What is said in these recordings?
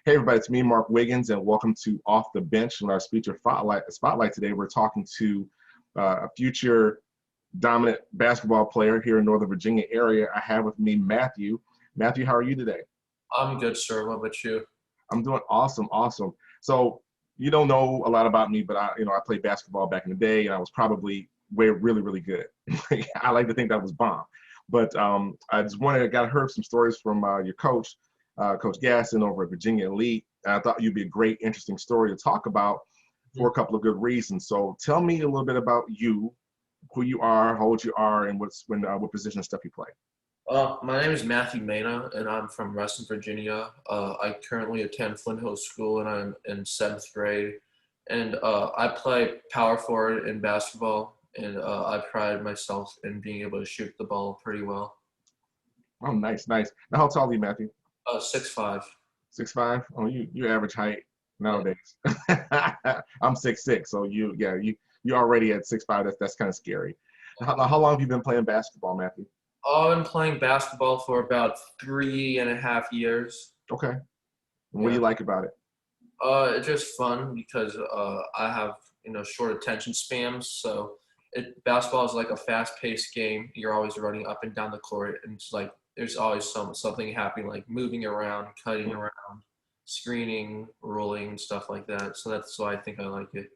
Hey everybody, it's me, Mark Wiggins, and welcome to Off the Bench. In our speaker spotlight today, we're talking to a future dominant basketball player here in Northern Virginia area. I have with me Matthew. Matthew, how are you today? I'm good, sir. What about you? I'm doing awesome, awesome. So you don't know a lot about me, but I played basketball back in the day, and I was probably really, really good. I like to think that was bomb. But I just got to hear some stories from your coach, Coach Gasson over at Virginia Elite. And I thought you'd be a great, interesting story to talk about for a couple of good reasons. So tell me a little bit about you, who you are, how old you are, and what position and stuff you play. My name is Matthew Mena, and I'm from Reston, Virginia. I currently attend Flint Hill School, and I'm in seventh grade. And I play power forward in basketball, and I pride myself in being able to shoot the ball pretty well. Oh, nice, nice. Now, how tall are you, Matthew? 6'5". 6'5"? Oh, you average height Yeah. nowadays. I'm 6'6", so you already at 6'5". That's kind of scary. How long have you been playing basketball, Matthew? I've been playing basketball for about 3.5 years. Okay. And what do Yeah. you like about it? It's just fun because I have short attention spans. So basketball is like a fast-paced game. You're always running up and down the court, and it's like there's always something happening, like moving around, cutting around, screening, rolling, stuff like that. So that's why I think I like it.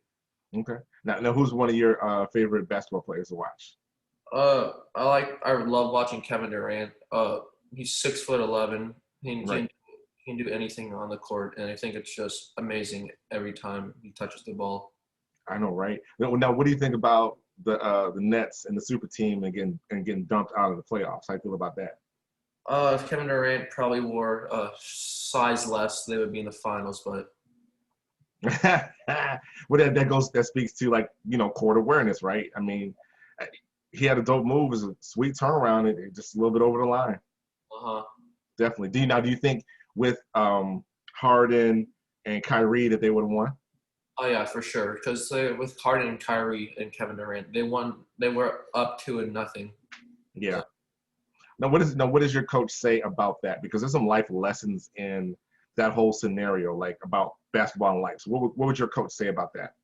Okay. Now, who's one of your favorite basketball players to watch? I love watching Kevin Durant. He's 6'11". He Right. can he can do anything on the court, and I think it's just amazing every time he touches the ball. I know, right? Now, what do you think about the Nets and the super team and getting dumped out of the playoffs? How do you feel about that? If Kevin Durant probably wore a size less, they would be in the finals. But Well, that speaks to, like, court awareness, right? I mean, uh, he had a dope move, it was a sweet turnaround, and just a little bit over the line. uh-huh. Definitely. Do you think with Harden and Kyrie that they would have won? Oh yeah, for sure. Because with Harden and Kyrie and Kevin Durant, they won. They were up 2-0. Yeah. So, Now what does your coach say about that? Because there's some life lessons in that whole scenario, like about basketball and life. So what would your coach say about that?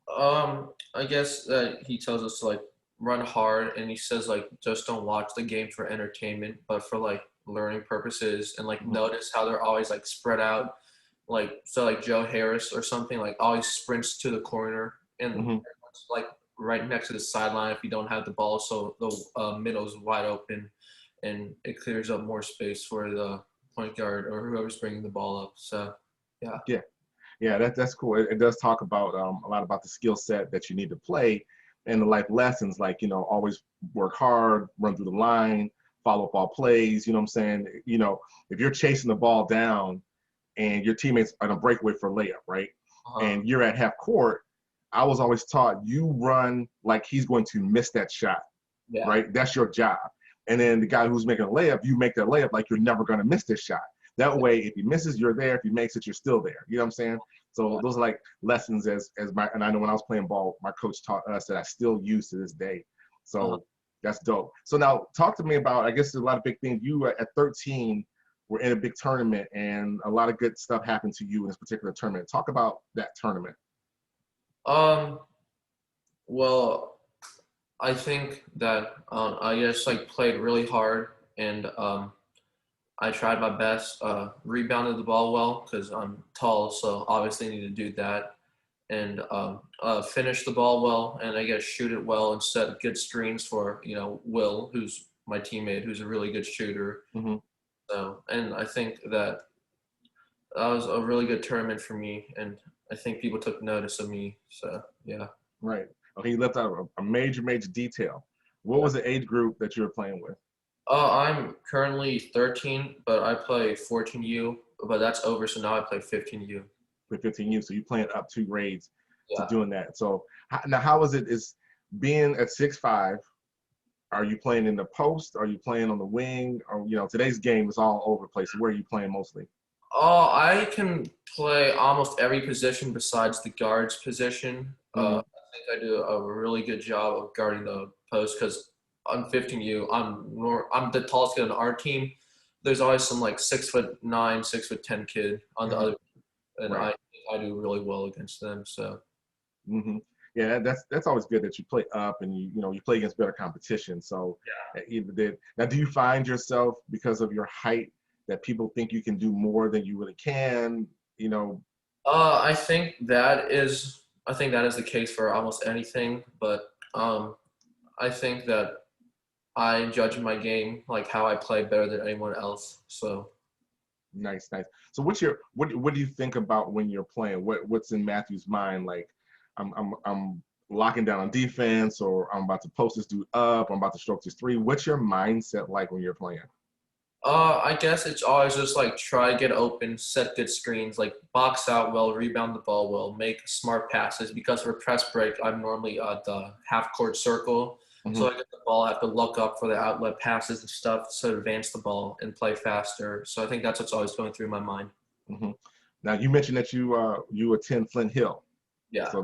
I guess that he tells us to like run hard, and he says like just don't watch the game for entertainment, but for like learning purposes, and like Hmm. notice how they're always like spread out. Like so, like Joe Harris or something like always sprints to the corner and Hmm. like right next to the sideline if you don't have the ball, so the middle is wide open, and it clears up more space for the point guard or whoever's bringing the ball up. So yeah. Yeah. Yeah, that's cool. It does talk about a lot about the skill set that you need to play and the life lessons, like, always work hard, run through the line, follow up all plays. You know what I'm saying? If you're chasing the ball down and your teammates are on a breakaway for a layup, right? Uh-huh. And you're at half court, I was always taught you run like he's going to miss that shot, Yeah. right? That's your job. And then the guy who's making a layup, you make that layup like you're never going to miss this shot. That way, if he misses, you're there. If he makes it, you're still there. You know what I'm saying? So Yeah. those are like lessons and I know when I was playing ball, my coach taught us that I still use to this day. Uh-huh. So that's dope. So now talk to me about, I guess there's a lot of big things. You at 13 were in a big tournament and a lot of good stuff happened to you in this particular tournament. Talk about that tournament. Um. Well, I think that I just like played really hard, and I tried my best. Rebounded the ball well because I'm tall, so obviously need to do that. And finish the ball well, and I guess shoot it well and set good screens for Will, who's my teammate, who's a really good shooter. Hmm. So, and I think that that was a really good tournament for me, and I think people took notice of me. So yeah. Right. Okay, you left out a major, major detail. What Yeah. was the age group that you were playing with? I'm currently 13, but I play 14U, but that's over, so now I play 15U. For 15 years. So you playing up 2 grades to Yeah. doing that. So now how is it is being at 6'5"? Are you playing in the post? Are you playing on the wing? Or today's game is all over the place. So where are you playing mostly? I can play almost every position besides the guards position. Hmm. I think I do a really good job of guarding the post because I'm 15U. I'm the tallest kid on our team, there's always some like 6'9", 6'10" kid on the Mhm. other, and Right. I do really well against them. So Hmm. Yeah, that's always good that you play up and you play against better competition. So either did now, do you find yourself because of your height that people think you can do more than you really can? You know, I think that is the case for almost anything, but I think that I judge my game like how I play better than anyone else. So nice, nice. So what do you think about when you're playing? What's in Matthew's mind? Like, I'm locking down on defense, or I'm about to post this dude up. I'm about to stroke this three. What's your mindset like when you're playing? I guess it's always just like try get open, set good screens, like box out well, rebound the ball well, make smart passes. Because for press break, I'm normally at the half court circle, so Hmm. I get the ball. I have to look up for the outlet passes and stuff, so advance the ball and play faster. So I think that's what's always going through my mind. Hmm. Now you mentioned that you attend Flint Hill, Yeah, so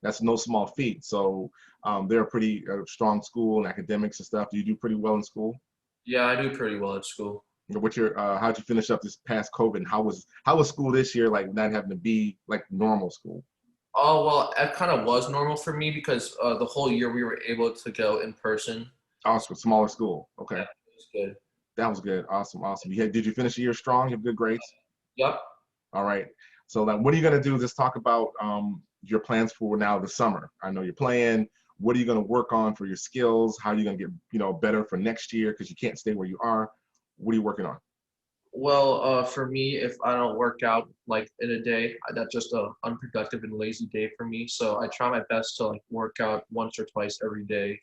that's no small feat. So they're a pretty strong school in academics and stuff. Do you do pretty well in school? yeah, I do pretty well at school. What's your how'd you finish up this past COVID? And how was school this year? Like not having to be like normal school. Oh well, it kind of was normal for me because the whole year we were able to go in person. Also, smaller school. Okay, Yeah, it was good. that was good. Awesome, awesome. Did you finish the year strong? You have good grades. Yep. All right. So then, what are you gonna do? Just talk about your plans for now the summer. I know you're playing. What are you gonna work on for your skills? How are you gonna get better for next year? Because you can't stay where you are. What are you working on? Well, for me, if I don't work out like in a day, that's just a unproductive and lazy day for me. So I try my best to like work out once or twice every day,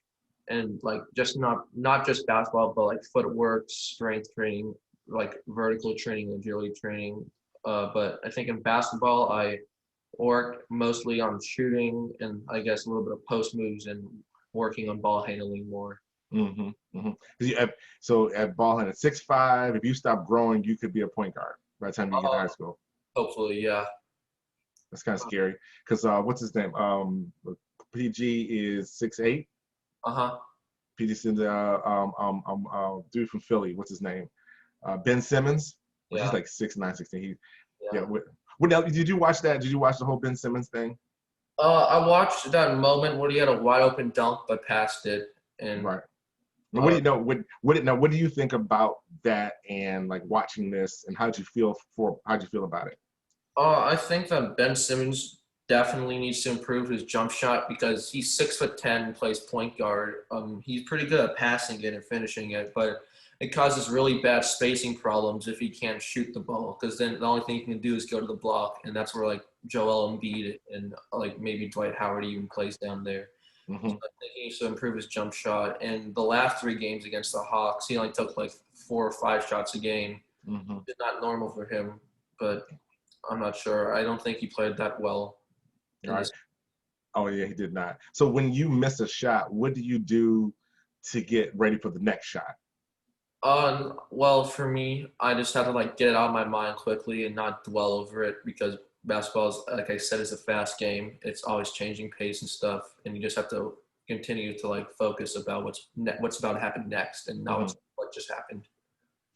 and like just not just basketball, but like footwork, strength training, like vertical training, agility training. But I think in basketball, I work mostly on shooting and I guess a little bit of post moves and working on ball handling more. Mm-hmm. Mm-hmm. So at ball at 6'5", if you stop growing, you could be a point guard by the time you get to high school. Hopefully, yeah. That's kind of scary. Because what's his name? PG is 6'8". Uh-huh. PG's the dude from Philly. What's his name? Ben Simmons. Well, he's Yeah. like 6'9", 16. Yeah. Yeah. What else? Did you watch that? Did you watch the whole Ben Simmons thing? I watched that moment where he had a wide open dunk but passed it, and Right. And what do uh, you know? What do you think about that and like watching this? And how'd you feel about it? I think that Ben Simmons definitely needs to improve his jump shot because he's 6'10" and plays point guard. He's pretty good at passing it and finishing it, but it causes really bad spacing problems if he can't shoot the ball. Because then the only thing he can do is go to the block, and that's where like Joel Embiid and like maybe Dwight Howard even plays down there. So Hmm. I think he needs to improve his jump shot. And the last 3 games against the Hawks, he only took like 4 or 5 shots a game. Hmm. It's not normal for him, but I'm not sure. I don't think he played that well All in right. this. Oh yeah, he did not. So when you miss a shot, what do you do to get ready for the next shot? Well, for me, I just have to like get it out of my mind quickly and not dwell over it because basketball is, like I said, is a fast game. It's always changing pace and stuff, and you just have to continue to like focus about what's about to happen next and not Hmm. what just happened.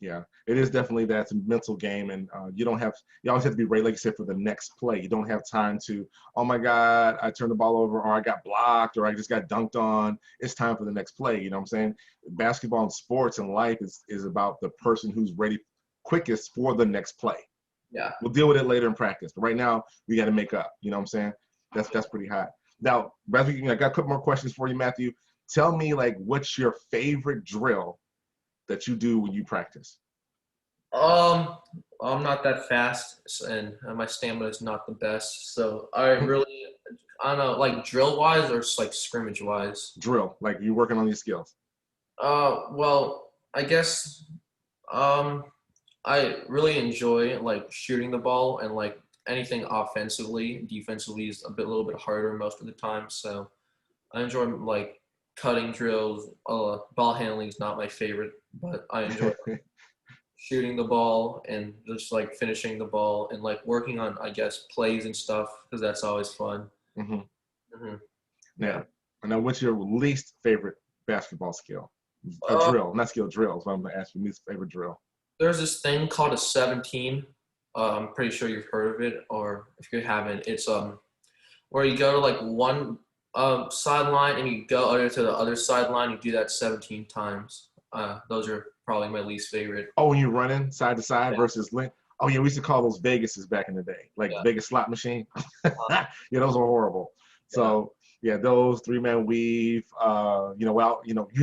Yeah, it is definitely that's a mental game, and you always have to be ready, like you said, for the next play. You don't have time to, oh my God, I turned the ball over, or I got blocked, or I just got dunked on. It's time for the next play. You know what I'm saying? Basketball and sports and life is about the person who's ready quickest for the next play. Yeah. We'll deal with it later in practice, but right now we got to make up. You know what I'm saying? That's pretty hot. Now, I got a couple more questions for you, Matthew. Tell me, like, what's your favorite drill that you do when you practice? Um, I'm not that fast, and my stamina is not the best. So I don't know, like drill wise or just like scrimmage wise. Drill, like you working on these skills. Well, I guess um, I really enjoy like shooting the ball and like anything offensively. Defensively is a little bit harder most of the time. So I enjoy like cutting drills. Ball handling is not my favorite, but I enjoy shooting the ball and just like finishing the ball and like working on I guess plays and stuff because that's always fun. Hmm. Hmm. Yeah. Now, now, what's your least favorite basketball skill? A Uh, drill, not skill drills. But I'm gonna ask you least favorite drill. there's this thing called a 17. I'm pretty sure you've heard of it, or if you haven't, it's where you go to like one sideline and you go over to the other sideline. You do that 17 times. Those are probably my least favorite. Oh, when you're running side to side Yeah, versus link. Oh yeah, we used to call those Vegases back in the day, like yeah, Vegas slot machine. uh, Yeah, those were horrible. yeah, So yeah, those three-man weave. You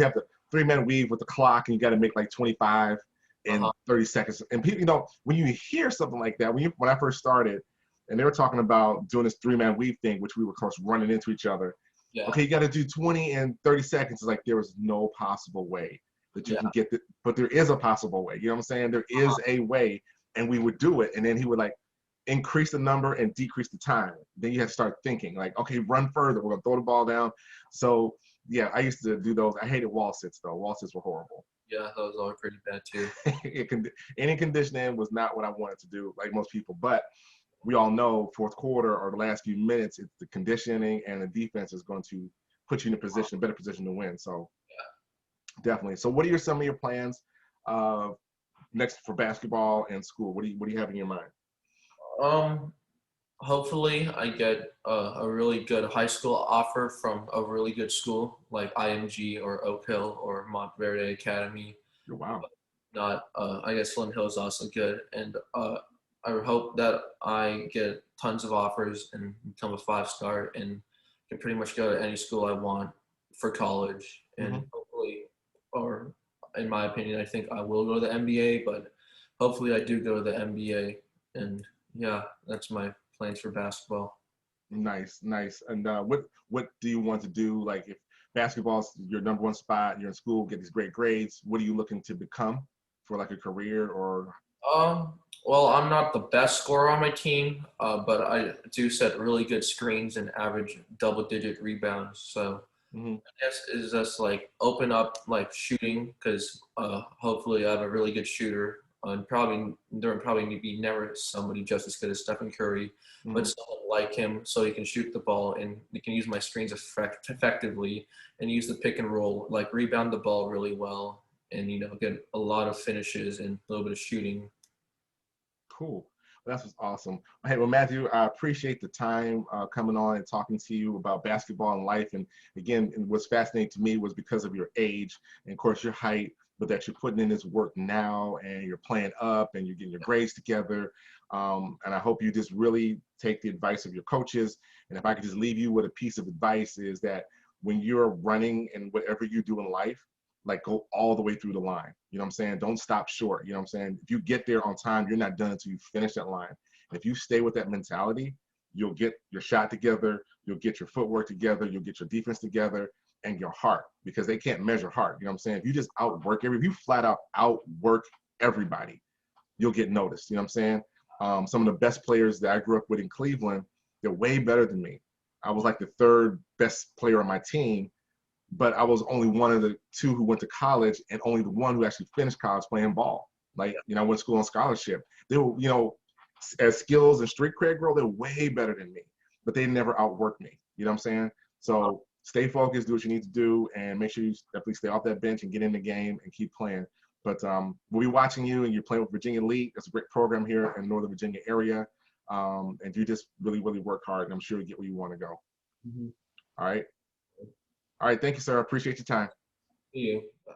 have the three-man weave with the clock, and you got to make like 25 in uh-huh, 30 seconds. And people, when you hear something like that, when I first started, and they were talking about doing this three-man weave thing, which we were of course running into each other. yeah, Okay, you got to do 20 in 30 seconds. It's like there was no possible way that you yeah, can get it, but there is a possible way. You know what I'm saying? There is uh-huh, a way, and we would do it, and then he would like increase the number and decrease the time. Then you have to start thinking like, okay, run further. We're gonna throw the ball down. So yeah, I used to do those. I hated wall sits though. Wall sits were horrible. yeah. Those are pretty bad too. Any conditioning was not what I wanted to do, like most people. But we all know fourth quarter or the last few minutes, it's the conditioning and the defense is going to put you in a position, better position to win. So definitely. So what are some of your plans uh, next for basketball and school? What do you have in your mind? Um, Hopefully, I get a really good high school offer from a really good school like IMG or Oak Hill or Montverde Academy. Wow. Not, I guess Flint Hill is also good, and I hope that I get tons of offers and become a 5 star and can pretty much go to any school I want for college. And Hmm. hopefully, or in my opinion, I think I will go to the NBA, but hopefully I do go to the NBA. And yeah, that's my plans for basketball. Nice, nice. And what do you want to do? Like if basketball's your number one spot, you're in school, get these great grades. What are you looking to become for like a career or? Well, I'm not the best scorer on my team, but I do set really good screens and average double-digit rebounds. So Mhm. I guess is just like open up like shooting because hopefully I have a really good shooter. And probably there would probably be never somebody just as good as Stephen Curry, but Mhm. someone like him so he can shoot the ball and he can use my screens effectively and use the pick and roll, like rebound the ball really well and get a lot of finishes and a little bit of shooting. Cool. Well, that's what's awesome. Hey, well, Matthew, I appreciate the time coming on and talking to you about basketball and life. And again, and what's fascinating to me was because of your age and, of course, your height, but that you're putting in this work now and you're playing up and you're getting your grades together. And I hope you just really take the advice of your coaches. And if I could just leave you with a piece of advice is that when you're running and whatever you do in life, like go all the way through the line. You know what I'm saying? Don't stop short. You know what I'm saying? If you get there on time, you're not done until you finish that line. And if you stay with that mentality, you'll get your shot together, you'll get your footwork together, you'll get your defense together, and your heart, because they can't measure heart. You know what I'm saying? If you just if you flat out outwork everybody, you'll get noticed. You know what I'm saying? Some of the best players that I grew up with in Cleveland, they're way better than me. I was like the third best player on my team, but I was only one of the two who went to college and only the one who actually finished college playing ball. Like, I went to school on scholarship. They were, as skills and street cred grow, they're way better than me, but they never outworked me. You know what I'm saying? So stay focused, do what you need to do, and make sure you definitely stay off that bench and get in the game and keep playing. But we'll be watching you, and you're playing with Virginia Elite. That's a great program here in Northern Virginia area. And you just really, really work hard, and I'm sure you get where you want to go. Mhm. All right. All right. Thank you, sir. I appreciate your time. See you.